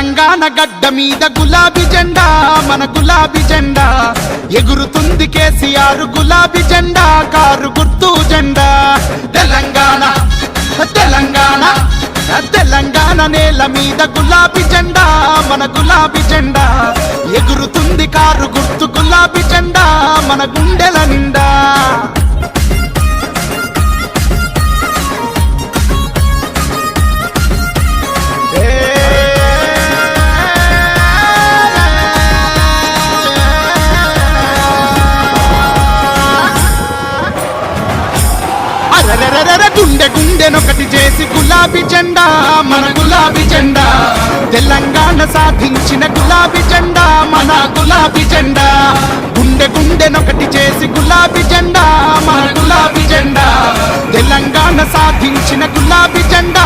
తెలంగాణ గడ్డ మీద గులాబీ జెండా మన గులాబీ జెండా ఎగురుతుంది కేసీఆర్ గులాబీ జెండా కారు గుర్తు జెండా తెలంగాణ తెలంగాణ తెలంగాణ నేల మీద గులాబీ జెండా మన గులాబీ జెండా ఎగురుతుంది కారు గుర్తు గులాబీ జెండా మన గుండెల నిండా గుండె గుండెనొకటి చేసి గులాబీ జెండా మన గులాబీ జెండా తెలంగాణ సాధించిన గులాబీ జెండా మన గులాబీ జెండా గుండె గుండెనొకటి చేసి గులాబీ జెండా మన గులాబీ జెండా తెలంగాణ సాధించిన గులాబీ జెండా